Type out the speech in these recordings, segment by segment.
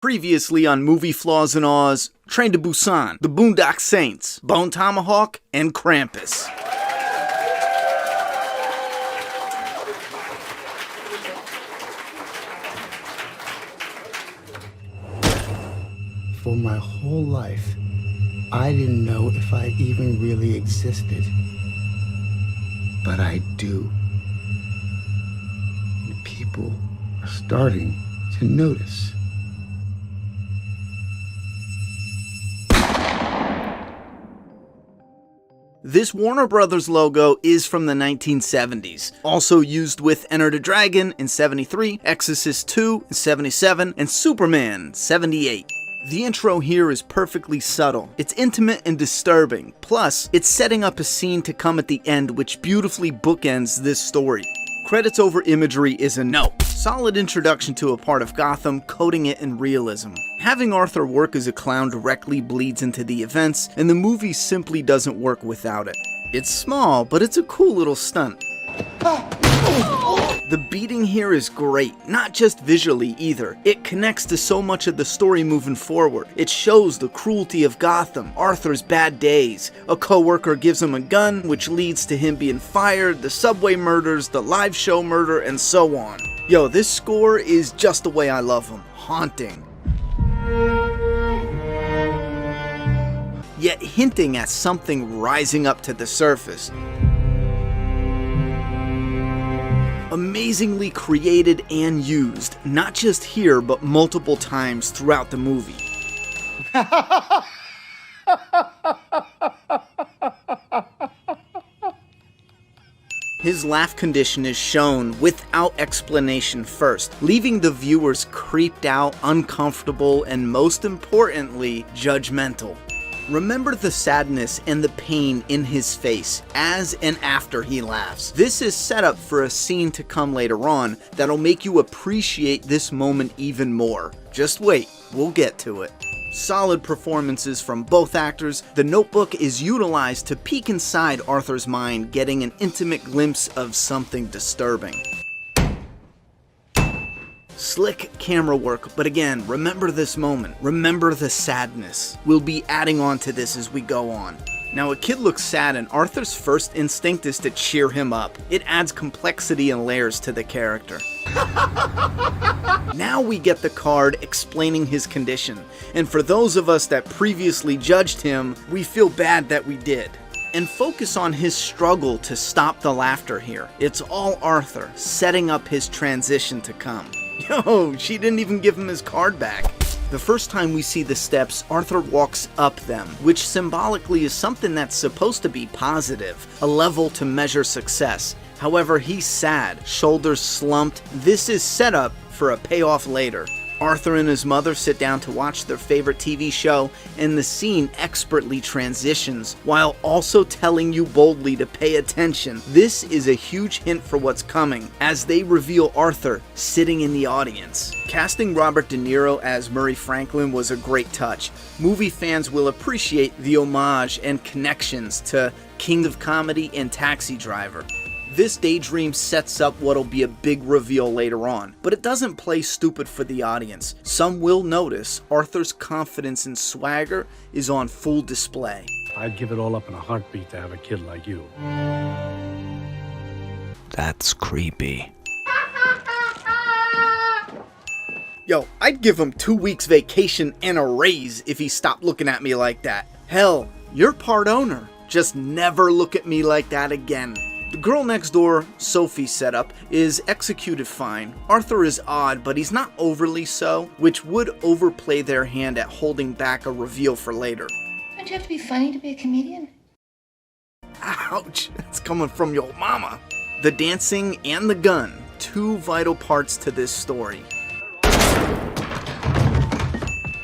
Previously on Movie Flaws and Aws, Train to Busan, The Boondock Saints, Bone Tomahawk, and Krampus. For my whole life, I didn't know if I even really existed. But I do. And people are starting to notice. This Warner Brothers logo is from the 1970s, also used with Enter the Dragon in 73, Exorcist 2 in 77, and Superman 78. The intro here is perfectly subtle. It's intimate and disturbing, plus it's setting up a scene to come at the end which beautifully bookends this story. Credits over imagery is a no. Solid introduction to a part of Gotham, coating it in realism. Having Arthur work as a clown directly bleeds into the events, and the movie simply doesn't work without it. It's small, but it's a cool little stunt. The beating here is great, not just visually either. It connects to so much of the story moving forward. It shows the cruelty of Gotham, Arthur's bad days. A co-worker gives him a gun, which leads to him being fired, the subway murders, the live show murder, and so on. Yo, this score is just the way I love him. Haunting. Yet hinting at something rising up to the surface. Amazingly created and used, not just here, but multiple times throughout the movie. His laugh condition is shown without explanation first, leaving the viewers creeped out, uncomfortable, and most importantly, judgmental. Remember the sadness and the pain in his face as and after he laughs. This is set up for a scene to come later on that'll make you appreciate this moment even more. Just wait, we'll get to it. Solid performances from both actors. The Notebook is utilized to peek inside Arthur's mind, getting an intimate glimpse of something disturbing. Slick camera work, but again, remember this moment. Remember the sadness. We'll be adding on to this as we go on. Now, a kid looks sad and Arthur's first instinct is to cheer him up. It adds complexity and layers to the character. Now we get the card explaining his condition. And for those of us that previously judged him, we feel bad that we did. And focus on his struggle to stop the laughter here. It's all Arthur, setting up his transition to come. Yo, she didn't even give him his card back. The first time we see the steps, Arthur walks up them, which symbolically is something that's supposed to be positive, a level to measure success. However, he's sad, shoulders slumped. This is set up for a payoff later. Arthur and his mother sit down to watch their favorite TV show, and the scene expertly transitions while also telling you boldly to pay attention. This is a huge hint for what's coming as they reveal Arthur sitting in the audience. Casting Robert Deniro as Murray Franklin was a great touch. Movie fans will appreciate the homage and connections to King of Comedy and Taxi Driver. This daydream sets up what'll be a big reveal later on, but it doesn't play stupid for the audience. Some will notice Arthur's confidence and swagger is on full display. I'd give it all up in a heartbeat to have a kid like you. That's creepy. Yo, I'd give him 2 weeks vacation and a raise if he stopped looking at me like that. Hell, you're part owner. Just never look at me like that again. The girl next door, Sophie's setup, is executed fine. Arthur is odd, but he's not overly so, which would overplay their hand at holding back a reveal for later. Don't you have to be funny to be a comedian? Ouch, that's coming from your mama. The dancing and the gun, two vital parts to this story.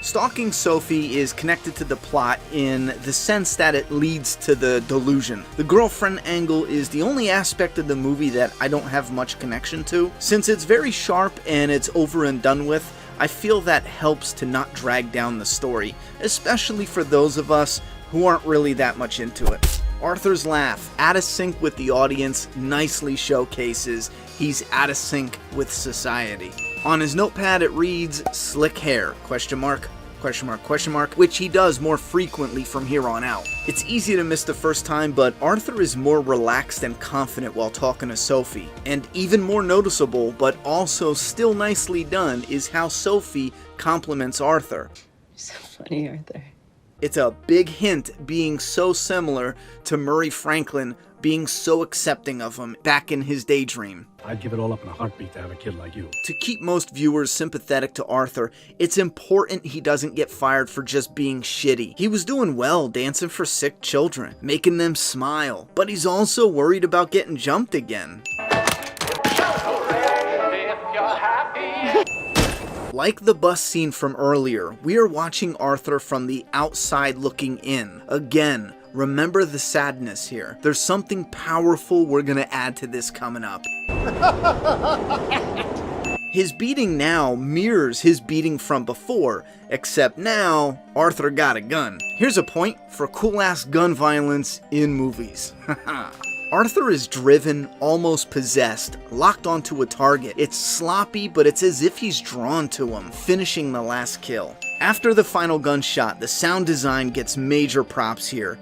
Stalking Sophie is connected to the plot in the sense that it leads to the delusion. The girlfriend angle is the only aspect of the movie that I don't have much connection to. Since it's very sharp and it's over and done with, I feel that helps to not drag down the story, especially for those of us who aren't really that much into it. Arthur's laugh, out of sync with the audience, nicely showcases he's out of sync with society. On his notepad it reads, "Slick hair, question mark, question mark, question mark," which he does more frequently from here on out. It's easy to miss the first time, but Arthur is more relaxed and confident while talking to Sophie. And even more noticeable, but also still nicely done, is how Sophie compliments Arthur. You're so funny, Arthur. It's a big hint being so similar to Murray Franklin being so accepting of him back in his daydream. I'd give it all up in a heartbeat to have a kid like you. To keep most viewers sympathetic to Arthur, it's important he doesn't get fired for just being shitty. He was doing well dancing for sick children, making them smile, but he's also worried about getting jumped again. Like the bus scene from earlier, we are watching Arthur from the outside looking in. Again, remember the sadness here. There's something powerful we're gonna add to this coming up. His beating now mirrors his beating from before, except now Arthur got a gun. Here's a point for cool-ass gun violence in movies. Arthur is driven, almost possessed, locked onto a target. It's sloppy, but it's as if he's drawn to him, finishing the last kill. After the final gunshot, the sound design gets major props here.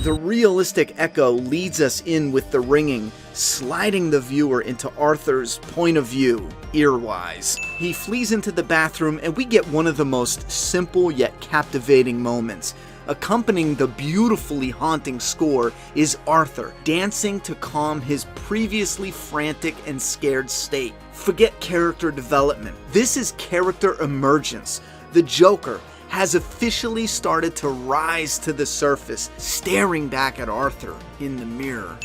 The realistic echo leads us in with the ringing, sliding the viewer into Arthur's point of view, ear-wise. He flees into the bathroom and we get one of the most simple yet captivating moments. Accompanying the beautifully haunting score is Arthur dancing to calm his previously frantic and scared state. Forget character development. This is character emergence. The Joker has officially started to rise to the surface, staring back at Arthur in the mirror.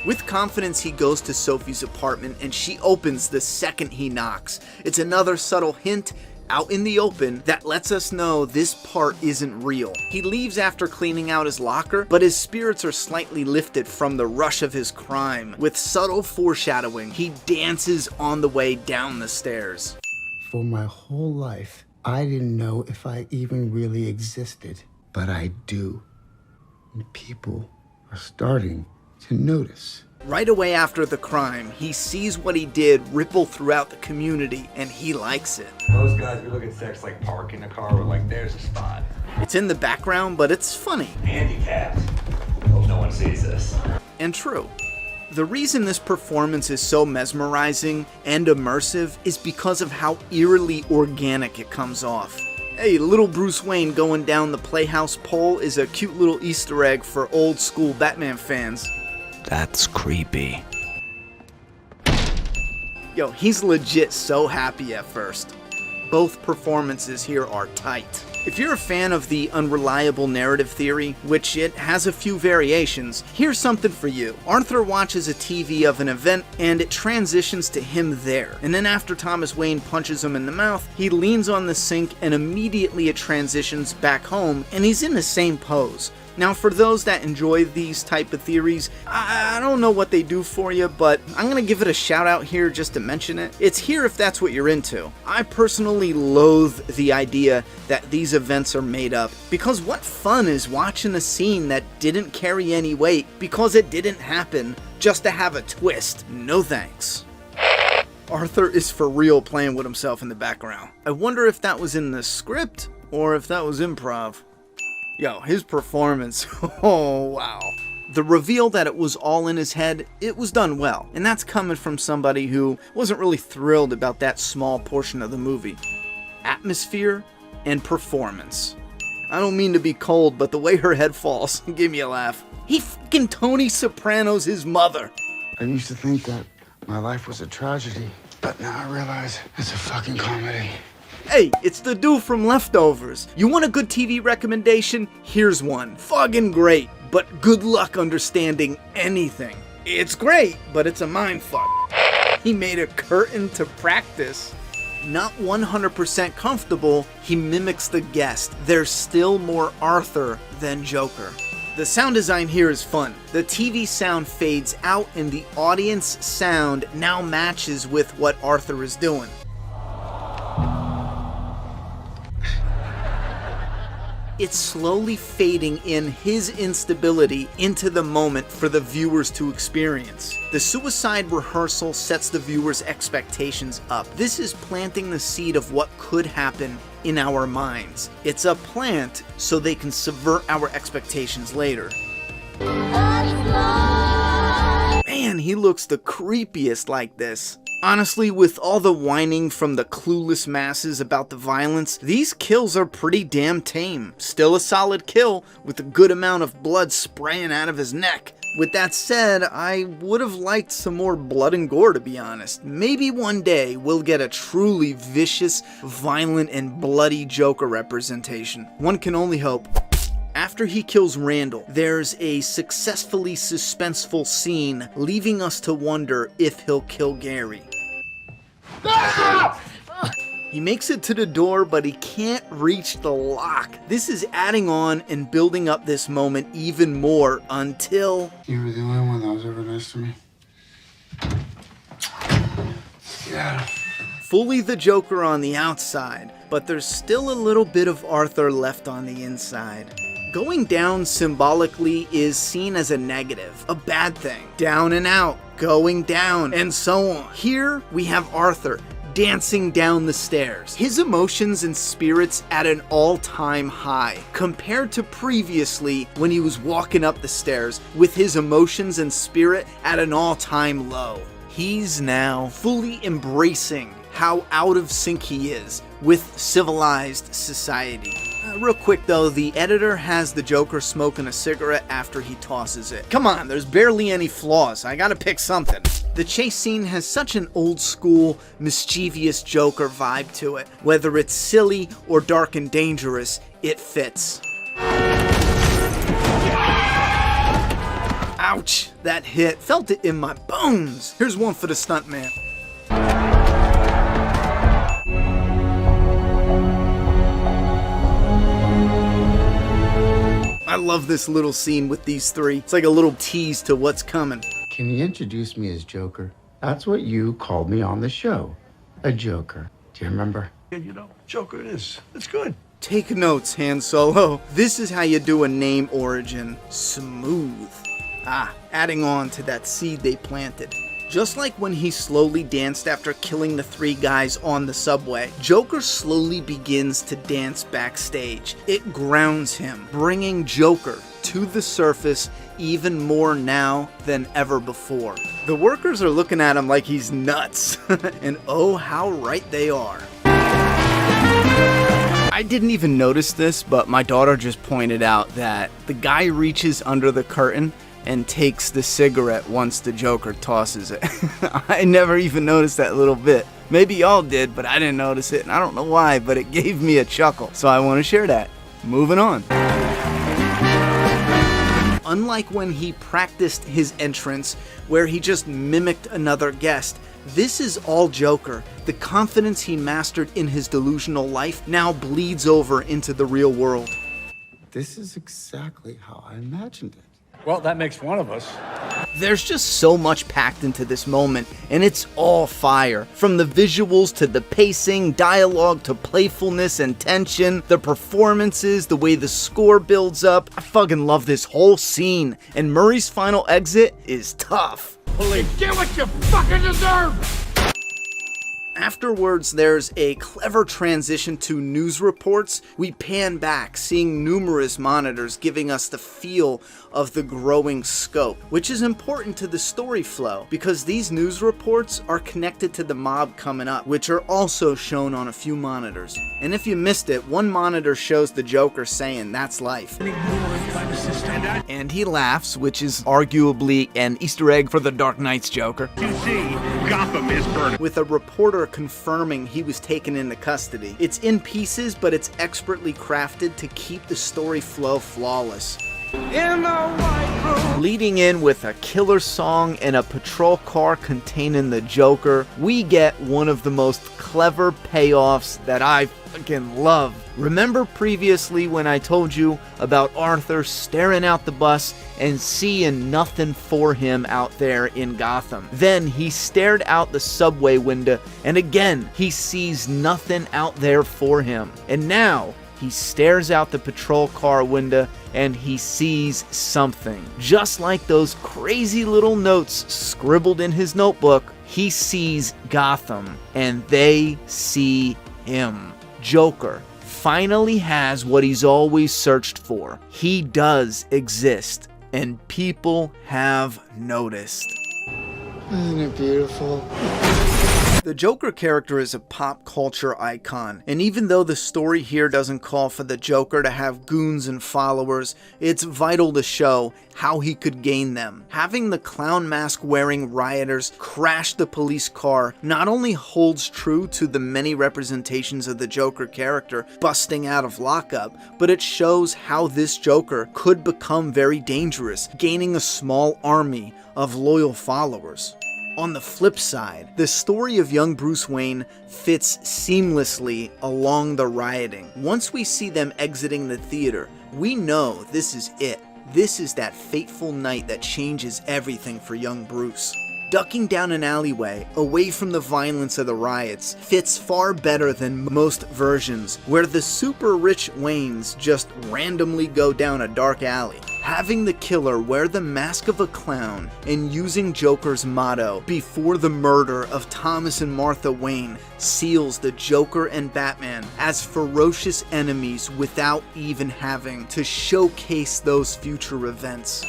With confidence, he goes to Sophie's apartment and she opens the second he knocks. It's another subtle hint out in the open that lets us know this part isn't real. He leaves after cleaning out his locker, but his spirits are slightly lifted from the rush of his crime. With subtle foreshadowing, he dances on the way down the stairs. For my whole life, I didn't know if I even really existed, but I do. And people are starting to notice. Right away after the crime, he sees what he did ripple throughout the community, and he likes it. Most guys we look at sex like parking a car or like there's a spot. It's in the background, but it's funny. Handicapped. Hope no one sees this. And true. The reason this performance is so mesmerizing and immersive is because of how eerily organic it comes off. Hey, little Bruce Wayne going down the Playhouse pole is a cute little Easter egg for old school Batman fans. That's creepy. Yo, he's legit so happy at first. Both performances here are tight. If you're a fan of the unreliable narrative theory, which it has a few variations, here's something for you. Arthur watches a TV of an event and it transitions to him there. And then after Thomas Wayne punches him in the mouth, he leans on the sink and immediately it transitions back home and he's in the same pose. Now, for those that enjoy these type of theories, I don't know what they do for you, but I'm gonna give it a shout out here just to mention it. It's here if that's what you're into. I personally loathe the idea that these events are made up, because what fun is watching a scene that didn't carry any weight because it didn't happen just to have a twist? No thanks. Arthur is for real playing with himself in the background. I wonder if that was in the script or if that was improv. Yo, his performance, oh wow. The reveal that it was all in his head, it was done well. And that's coming from somebody who wasn't really thrilled about that small portion of the movie. Atmosphere and performance. I don't mean to be cold, but the way her head falls gave me a laugh. He fucking Tony Soprano's his mother. I used to think that my life was a tragedy, but now I realize it's a fucking comedy. Hey, it's the dude from Leftovers. You want a good TV recommendation? Here's one. Fucking great, but good luck understanding anything. It's great, but it's a mindfuck. He made a curtain to practice. Not 100% comfortable, he mimics the guest. There's still more Arthur than Joker. The sound design here is fun. The TV sound fades out and the audience sound now matches with what Arthur is doing. It's slowly fading in his instability into the moment for the viewers to experience. The suicide rehearsal sets the viewer's expectations up. This is planting the seed of what could happen in our minds. It's a plant so they can subvert our expectations later. Man, he looks the creepiest like this. Honestly, with all the whining from the clueless masses about the violence, these kills are pretty damn tame. Still a solid kill, with a good amount of blood spraying out of his neck. With that said, I would have liked some more blood and gore, to be honest. Maybe one day we'll get a truly vicious, violent, and bloody Joker representation. One can only hope. After he kills Randall, there's a successfully suspenseful scene, leaving us to wonder if he'll kill Gary. He makes it to the door, but he can't reach the lock. This is adding on and building up this moment even more until... You were the only one that was ever nice to me. Yeah. Fully the Joker on the outside, but there's still a little bit of Arthur left on the inside. Going down symbolically is seen as a negative, a bad thing. Down and out, going down, and so on. Here we have Arthur dancing down the stairs. His emotions and spirits at an all-time high, compared to previously when he was walking up the stairs with his emotions and spirit at an all-time low. He's now fully embracing how out of sync he is with civilized society. Real quick though, the editor has the Joker smoking a cigarette after he tosses it. Come on, there's barely any flaws. I gotta pick something. The chase scene has such an old school, mischievous Joker vibe to it. Whether it's silly or dark and dangerous, it fits. Ouch, that hit. Felt it in my bones. Here's one for the stuntman. I love this little scene with these three. It's like a little tease to what's coming. Can you introduce me as Joker? That's what you called me on the show. A Joker. Do you remember? And you know, Joker it is. It's good. Take notes, Han Solo. This is how you do a name origin. Smooth. Adding on to that seed they planted. Just like when he slowly danced after killing the three guys on the subway, Joker slowly begins to dance backstage. It grounds him, bringing Joker to the surface even more now than ever before. The workers are looking at him like he's nuts, and oh how right they are. I didn't even notice this, but my daughter just pointed out that the guy reaches under the curtain and takes the cigarette once the Joker tosses it. I never even noticed that little bit. Maybe y'all did, but I didn't notice it, and I don't know why, but it gave me a chuckle. So I want to share that. Moving on. Unlike when he practiced his entrance, where he just mimicked another guest, this is all Joker. The confidence he mastered in his delusional life now bleeds over into the real world. This is exactly how I imagined it. Well, that makes one of us. There's just so much packed into this moment, and it's all fire. From the visuals to the pacing, dialogue to playfulness and tension, the performances, the way the score builds up. I fucking love this whole scene, and Murray's final exit is tough. Get what you fucking deserve! Afterwards, there's a clever transition to news reports. We pan back, seeing numerous monitors giving us the feel of the growing scope, which is important to the story flow because these news reports are connected to the mob coming up, which are also shown on a few monitors. And if you missed it, one monitor shows the Joker saying, "That's life." And he laughs, which is arguably an Easter egg for the Dark Knight's Joker. You see, Gotham is burning. With a reporter confirming he was taken into custody. It's in pieces, but it's expertly crafted to keep the story flow flawless. Leading in with a killer song and a patrol car containing the Joker, we get one of the most clever payoffs that I fucking love. Remember previously when I told you about Arthur staring out the bus and seeing nothing for him out there in Gotham? Then he stared out the subway window and again he sees nothing out there for him. And now He stares out the patrol car window and he sees something. Just like those crazy little notes scribbled in his notebook, he sees Gotham and they see him. Joker finally has what he's always searched for. He does exist, and people have noticed. Isn't it beautiful? The Joker character is a pop culture icon, and even though the story here doesn't call for the Joker to have goons and followers, it's vital to show how he could gain them. Having the clown mask wearing rioters crash the police car not only holds true to the many representations of the Joker character busting out of lockup, but it shows how this Joker could become very dangerous, gaining a small army of loyal followers. On the flip side, the story of young Bruce Wayne fits seamlessly along the rioting. Once we see them exiting the theater, we know this is it. This is that fateful night that changes everything for young Bruce. Ducking down an alleyway, away from the violence of the riots, fits far better than most versions, where the super rich Waynes just randomly go down a dark alley. Having the killer wear the mask of a clown and using Joker's motto, "Before the murder of Thomas and Martha Wayne," seals the Joker and Batman as ferocious enemies without even having to showcase those future events.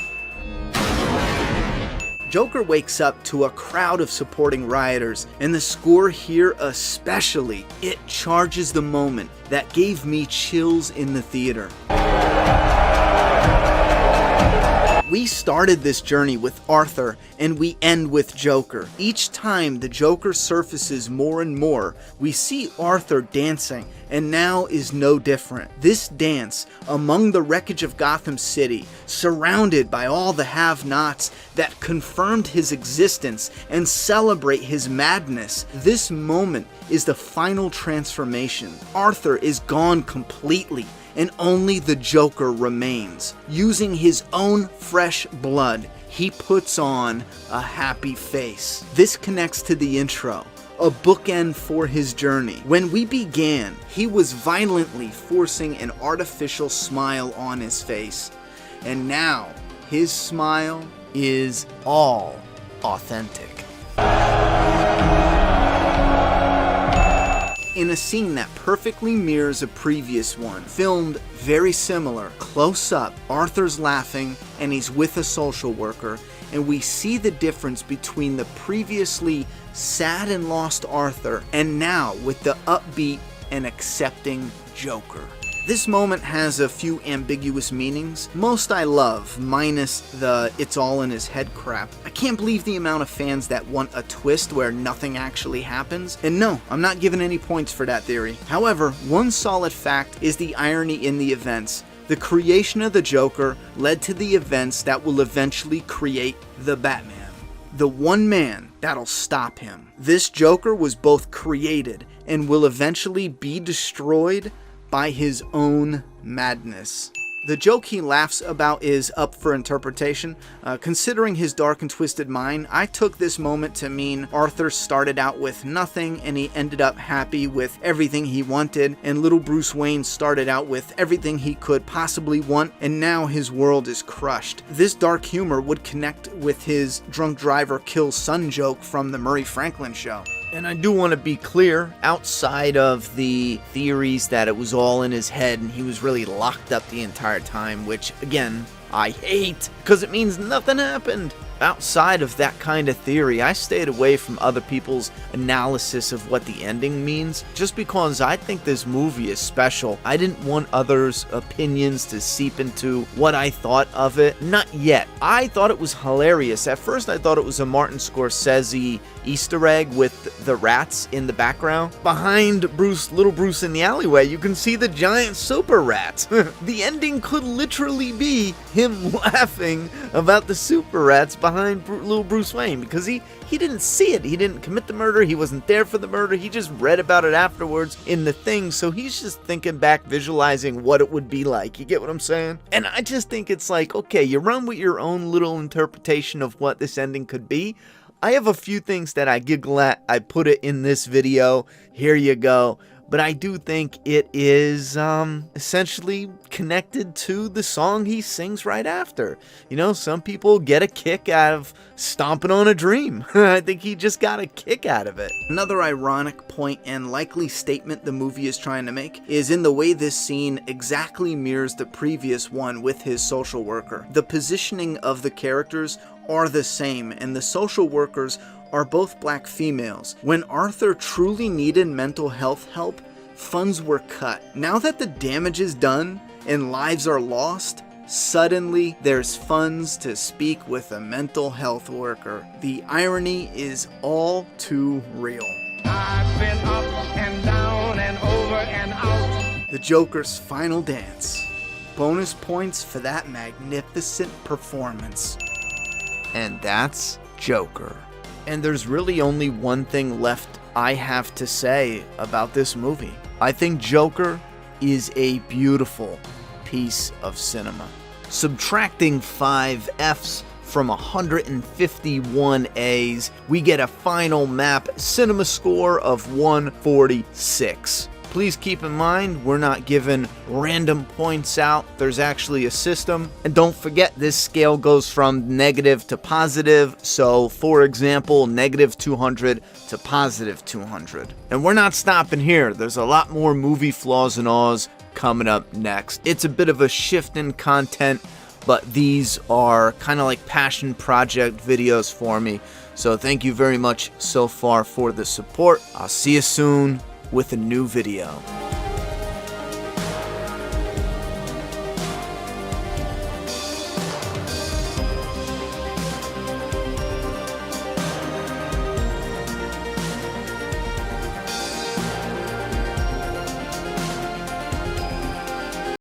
Joker wakes up to a crowd of supporting rioters, and the score here especially, it charges the moment that gave me chills in the theater. We started this journey with Arthur, and we end with Joker. Each time the Joker surfaces more and more, we see Arthur dancing, and now is no different. This dance, among the wreckage of Gotham City, surrounded by all the have-nots that confirmed his existence and celebrate his madness, this moment is the final transformation. Arthur is gone completely, and only the Joker remains. Using his own fresh blood, he puts on a happy face. This connects to the intro, a bookend for his journey. When we began, he was violently forcing an artificial smile on his face, and now his smile is all authentic. In a scene that perfectly mirrors a previous one, filmed very similar, close up, Arthur's laughing and he's with a social worker, and we see the difference between the previously sad and lost Arthur and now with the upbeat and accepting Joker. This moment has a few ambiguous meanings. Most I love, minus the "it's all in his head" crap. I can't believe the amount of fans that want a twist where nothing actually happens. And no, I'm not giving any points for that theory. However, one solid fact is the irony in the events. The creation of the Joker led to the events that will eventually create the Batman. The one man that'll stop him. This Joker was both created and will eventually be destroyed by his own madness. The joke he laughs about is up for interpretation. Considering his dark and twisted mind, I took this moment to mean Arthur started out with nothing and he ended up happy with everything he wanted, and little Bruce Wayne started out with everything he could possibly want, and now his world is crushed. This dark humor would connect with his drunk driver kills son joke from the Murray Franklin show. And I do want to be clear, outside of the theories that it was all in his head and he was really locked up the entire time, which, again, I hate, because it means nothing happened. Outside of that kind of theory, I stayed away from other people's analysis of what the ending means, just because I think this movie is special. I didn't want others' opinions to seep into what I thought of it. Not yet. I thought it was hilarious. At first, I thought it was a Martin Scorsese Easter egg with the rats in the background. Behind little Bruce in the alleyway, you can see the giant super rats. The ending could literally be him laughing about the super rats behind little Bruce Wayne, because he didn't see it. He didn't commit the murder. He wasn't there for the murder. He just read about it afterwards in the thing, so he's just thinking back, visualizing what it would be like. You get what I'm saying? And I just think it's like, okay, you run with your own little interpretation of what this ending could be. I have a few things that I giggle at. I put it in this video. Here you go. but I do think it is essentially connected to the song he sings right after. You know, some people get a kick out of stomping on a dream. I think he just got a kick out of it. Another ironic point and likely statement the movie is trying to make is in the way this scene exactly mirrors the previous one with his social worker. The positioning of the characters are the same, and the social workers are both black females. When Arthur truly needed mental health help, funds were cut. Now that the damage is done and lives are lost, suddenly there's funds to speak with a mental health worker. The irony is all too real. I've been up and down and over and out. The Joker's final dance. Bonus points for that magnificent performance. And that's Joker. And there's really only one thing left I have to say about this movie. I think Joker is a beautiful piece of cinema. Subtracting 5 Fs from 151 As, we get a final Mapp Cinema-Score of 146. Please keep in mind, we're not giving random points out. There's actually a system. And don't forget, this scale goes from negative to positive. So, for example, negative 200 to positive 200. And we're not stopping here. There's a lot more movie flaws and awes coming up next. It's a bit of a shift in content, but these are kind of like passion project videos for me. So thank you very much so far for the support. I'll see you soon with a new video.